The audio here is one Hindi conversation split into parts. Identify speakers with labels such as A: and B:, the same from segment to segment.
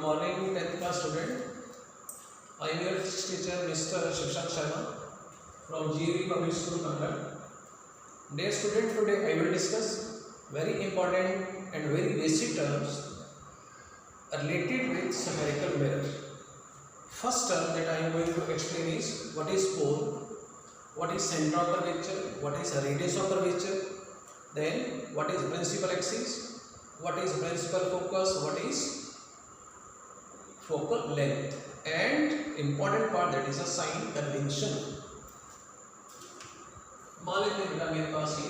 A: morning 10th class student. I am your teacher Mr. Shashank Sharma from GEV Public School, Kannada. Dear student, today I will discuss very important and very basic terms related with spherical mirror. First term that I am going to explain is what is pole, what is center of curvature, what is radius of curvature, then what is principal axis, what is principal focus, what is focal length, and important part that is a sign convention. मान लेते हैं बेटा मेरे पास ये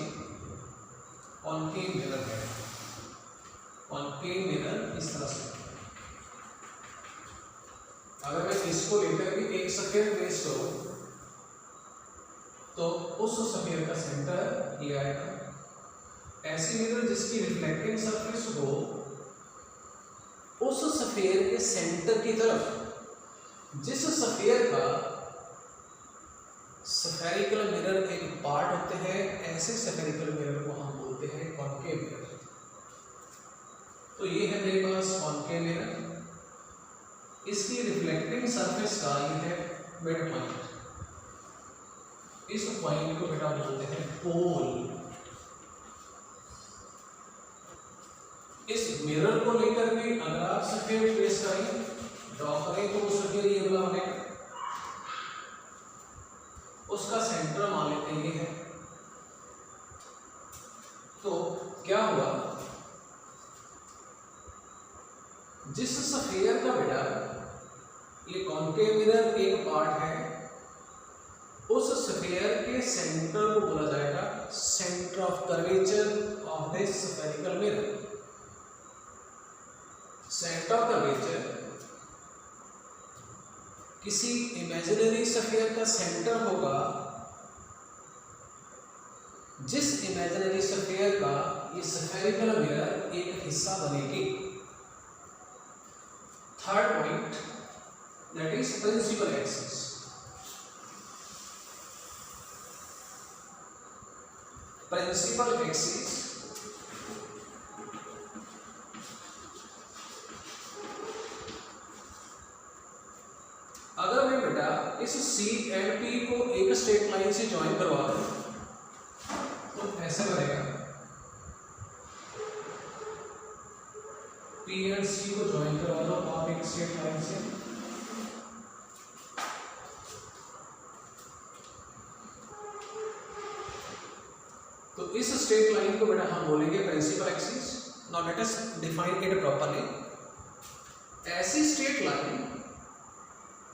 A: कॉनकेव मिरर है, कॉनकेव मिरर इस तरह से। अगर मैं इसको लेकर भी एक स्फीयर ट्रेस करूं तो उस स्फीयर का सेंटर ये आएगा। ऐसी मिरर जिसकी रिफ्लेक्टिंग सरफेस हो उस स्फीयर के सेंटर की तरफ, जिस स्फीयर का स्फेरिकल मिरर एक पार्ट होते हैं, ऐसे स्फेरिकल मिरर को हम बोलते हैं कॉनकेव मिरर। तो ये है मेरे पास कॉनकेव मिरर, इसकी रिफ्लेक्टिंग सरफेस का ये है मिड पॉइंट, इस पॉइंट को बेटा बोलते हैं पोल। इस मिरर को लेकर के अगर आप स्फीयर ट्रेस करें, ड्रॉ करें तो वो स्फीयर ये वाला बनेगा, उसका सेंटर मान लेते हैं ये है। तो क्या हुआ, जिस स्फीयर का बेटा ये कॉनकेव मिरर एक पार्ट है, उस स्फीयर के सेंटर को बोला जाएगा centre of curvature of the spherical mirror. Centre of curvature किसी इमेजिनरी स्फीयर का सेंटर होगा जिस इमेजिनरी स्फीयर का ये स्फेरिकल मिरर एक हिस्सा बनेगी। Third point that is principal axis. Principal axis अगर मैं बेटा इस C एंड P को एक स्ट्रेट लाइन से ज्वाइन करवा दूं तो ऐसे बनेगा। P एंड C को ज्वाइन करवा दो आप एक स्ट्रेट लाइन से, तो इस स्ट्रेट लाइन को बेटा हम बोलेंगे principal axis. Now let us define it properly. ऐसी स्ट्रेट लाइन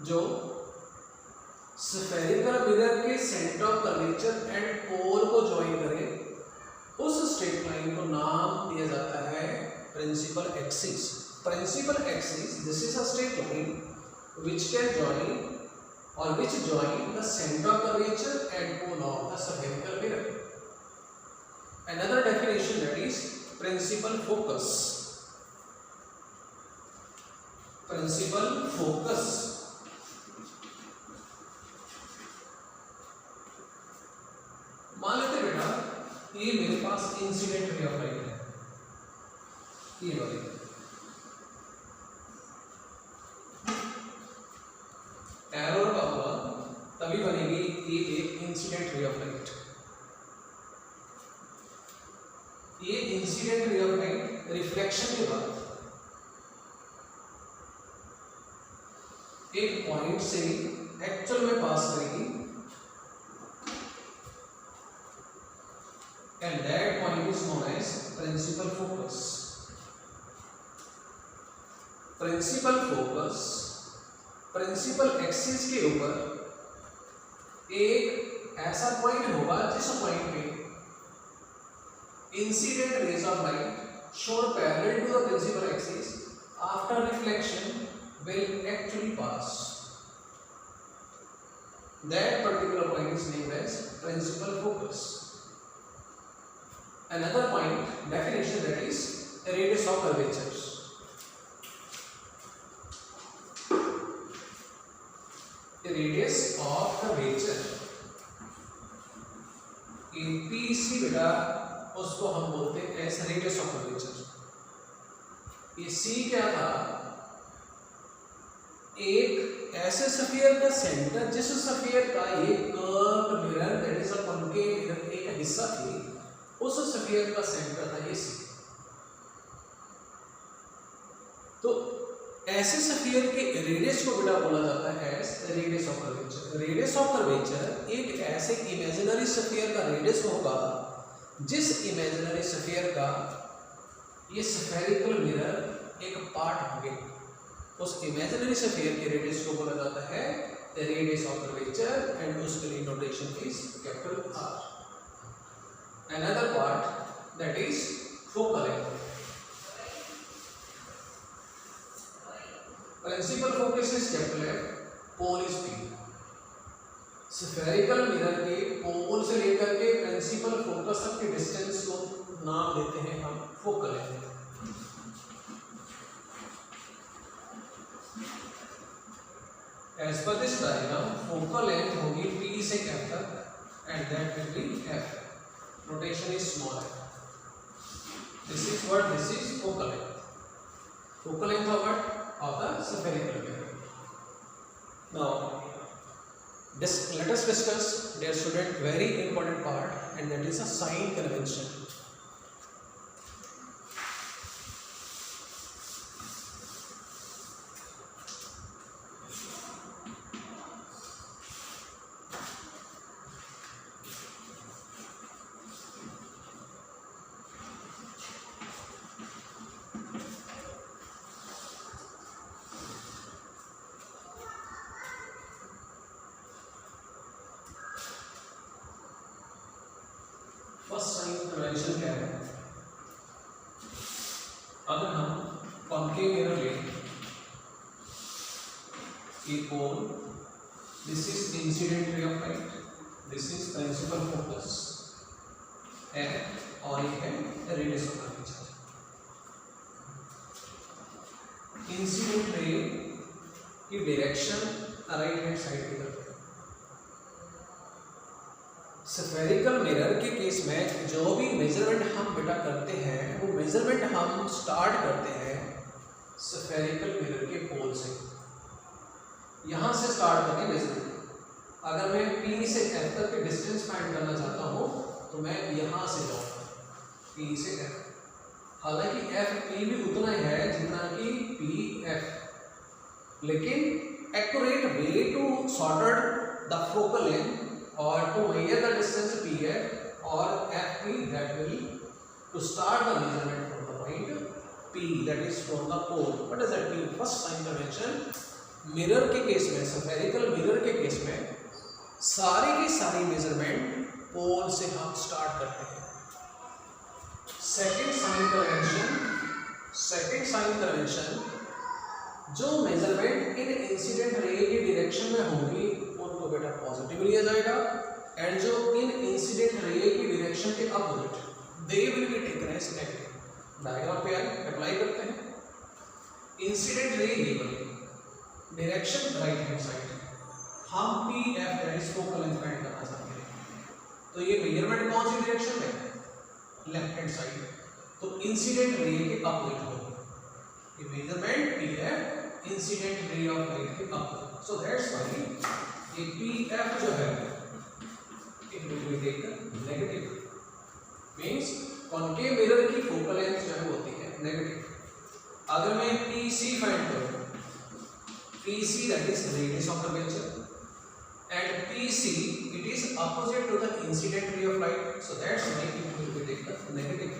A: जो स्फेरिकल मिरर के centre of curvature and pole को ज्वाइन करे, उस स्ट्रेट लाइन को नाम दिया जाता है principal axis. Principal axis this is a straight line which can join or which join the center of curvature and pole of the spherical mirror. Another definition that is principal focus. Principal focus मान लेते बेटा ये मेरे पास इंसिडेंट रे ऑफ लाइट है, ये वाली एरो का हुआ तभी बनेगी ये एक इंसिडेंट रे ऑफ लाइट। ये incident ray of light reflection के बाद एक पॉइंट से एक्चुअल में पास करेगी and that point is known as principal focus. Principal focus principal axis के ऊपर एक ऐसा पॉइंट होगा जिस पॉइंट पे incident rays of light shown parallel to the principal axis after reflection will actually pass. That particular point is named as principal focus. Another point definition that is radius of curvature. Radius of curvature in PC बेटा उसको हम बोलते हैं एस रेडियस ऑफ कर्वेचर। ये C क्या था, एक ऐसे स्फीयर का सेंटर जिस स्फीयर का एक curve mirror that is a concave mirror एक हिस्सा थी, उस स्फीयर का सेंटर था ये सी। तो ऐसे स्फीयर के रेडियस को बेटा बोला जाता है radius of curvature. Radius of curvature एक ऐसे इमेजिनरी स्फीयर का रेडियस होगा जिस इमेजिनरी स्फीयर का ये स्फेरिकल मिरर एक पार्ट होंगे, उस इमेजिनरी स्फीयर के रेडियस को बोला जाता है रेडियस ऑफ कर्वेचर एंड उसके लिए notation is capital R. Another part that is focal length. Principal focus is capital F, pole is P. Spherical mirror के पोल से लेकर के प्रिंसिपल फोकस तक के डिस्टेंस को नाम देते हैं हम focal length. As per this diagram, focal length होगी P से F तक and that will be F. Notation is small f. This is what? This is focal length. Focal length of what? Of the spherical mirror. Now, let us discuss, dear student, very important part, and that is a sign convention. First sign convention क्या है? अगर हम कॉन्केव मिरर लें, ये pole, this is incident ray of light, this is principal focus and और ये है radius of curvature. Incident ray की डायरेक्शन राइट हैंड साइड की तरफ है। स्फेरिकल मिरर के केस में जो भी मेजरमेंट हम बेटा करते हैं वो मेजरमेंट हम स्टार्ट करते हैं स्फेरिकल मिरर के पोल से। यहाँ से स्टार्ट करें मेजरमेंट। अगर मैं P से F तक के डिस्टेंस फाइंड करना चाहता हूँ तो मैं यहाँ से जाऊँगा P से F। हालांकि F P भी उतना ही है जितना कि P F, लेकिन accurate way to sorted the focal length or to measure the distance PF or FP, that will to start the measurement from the point P, that is from the pole. What does that mean? First sign convention, mirror के केस में, spherical mirror के केस में सारी की सारी मेजरमेंट पोल से हम स्टार्ट करते हैं। सेकंड साइन कन्वेंशन, जो मेजरमेंट इन इंसिडेंट रे की डायरेक्शन में होंगी उनको बेटा पॉजिटिव लिया जाएगा, एंड जो इन इंसिडेंट रे की डायरेक्शन के opposite they will be taken as negative. Diagram पे अप्लाई करते हैं। इंसिडेंट रे ये वाली डायरेक्शन राइट हैंड साइड, हम P F that is focal length find करना चाहते हैं, तो ये मेजरमेंट कौन सी डायरेक्शन में? लेफ्ट हैंड साइड, तो इंसिडेंट रे के अपोजिट होगी ये measurement P F incident ray of light के अपोजिट। सो दैट्स व्हाई ये PF जो है it will be taken negative, means concave mirror की फोकल लेंथ जो है होती है नेगेटिव। अगर मैं PC फाइंड करूं, PC that is radius of curvature and PC it is opposite to the incident ray of light, so that's why it will be taken negative.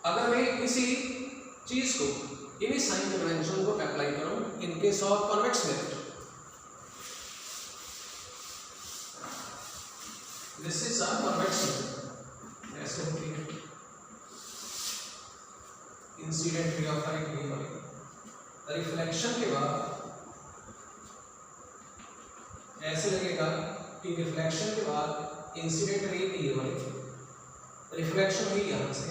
A: अगर मैं किसी चीज को इन्हीं साइन कन्वेंशन को अप्लाई करूं in case of convex mirror, this is a convex mirror, ऐसे होती है इंसिडेंट रे ऑफ लाइट ये वाली, रिफ्लेक्शन के बाद ऐसे लगेगा कि रिफ्लेक्शन के बाद इंसिडेंट रे की ये वाली रिफ्लेक्शन हुई यहाँ से,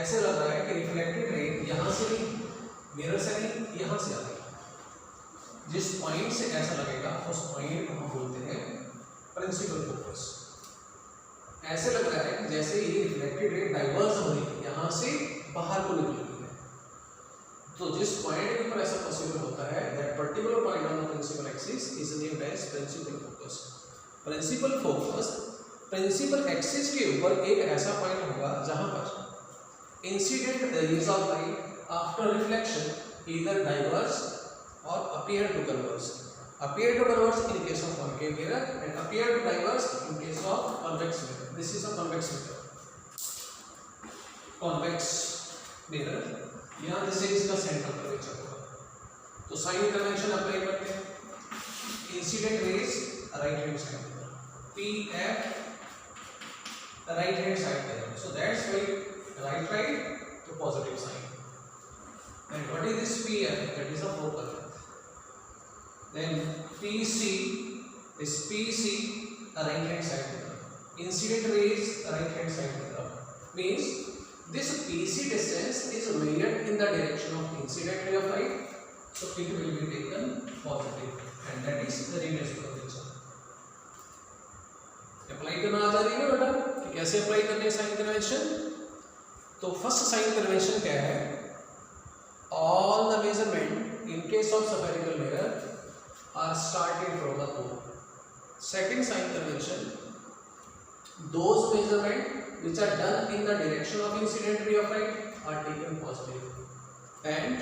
A: ऐसे लग रहा है कि रिफ्लेक्टेड रे यहाँ से नहीं, मिरर से नहीं, यहाँ से आ गई। जिस पॉइंट से ऐसा लगेगा उस पॉइंट को हम बोलते हैं प्रिंसिपल फोकस। ऐसे लग रहा है कि जैसे ये रिफ्लेक्टेड रे डाइवर्स हो रही है, यहाँ से बाहर को निकल रही है, तो जिस पॉइंट के ऊपर कब ऐसा पॉसिबल होता है that particular point on the principal axis is named as principal focus. Principal focus, principal axis के ऊपर एक ऐसा पॉइंट होगा जहां पर incident rays of light after reflection either diverse or appear to converge. Appear to converge in case of concave mirror and appear to diverge in case of convex mirror. This is a convex mirror. Convex mirror. यहाँ this is इसका सेंटर कर्वेचर होगा। तो साइन कन्वेंशन अप्लाई करते हैं। Incident raise right hand side पर, PF राइट हैंड साइड पर, so that's why right to positive sign. And what is this PF? That is a focal length. Then PC is PC right hand side mirror. Incident rays right hand side mirror means this PC distance is measured in the direction of incident ray of light, so it will be taken positive and that is the radius curvature. Apply करना आ जा रही है ना बेटा कि कैसे अप्लाई करने हैं साइन कन्वेंशन। तो फर्स्ट साइन कन्वेंशन क्या है? All the measurement in case of spherical mirror are started from the pole. Second sign convention, those measurement which are done in the direction of incident ray of light are taken positive, and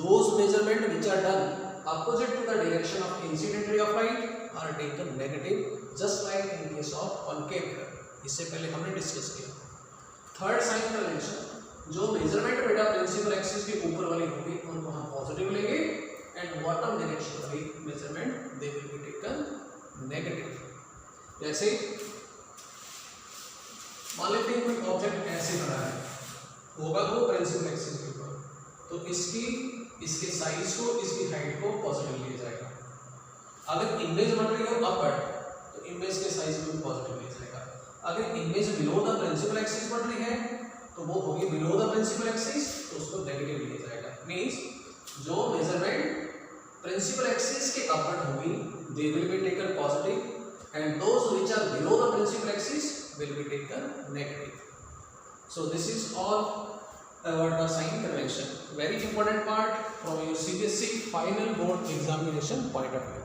A: those measurement which are done opposite to the direction of incident ray of light are taken negative, just like in case of concave mirror. इससे पहले हमने डिस्कस किया। थर्ड साइन कन्वेंशन, जो मेजरमेंट बेटा प्रिंसिपल एक्सिस के ऊपर वाली होगी उनको हम पॉजिटिव लेंगे and bottom direction वाली measurement they will be taken negative. जैसे मान लेते हैं कोई ऑब्जेक्ट ऐसे बना है, होगा तो प्रिंसिपल एक्सिस के ऊपर, तो इसके साइज को, इसकी हाइट को पॉजिटिव लिया जाएगा। अगर इमेज बन रही हो अपवर्ड तो इमेज के साइज को भी पॉजिटिव लिया जाएगा। अगर image below the principal axis बन रही है तो वो होगी बिलो द प्रिंसिपल एक्सिस, तो उसको नेगेटिव लिया जाएगा। मींस जो मेजरमेंट प्रिंसिपल एक्सिस के अपवर्ड होगी they will be taken positive and those which are below the principal axis will be taken negative. So this is all about the sign convention. Very important part from your CBSE final board examination point of view.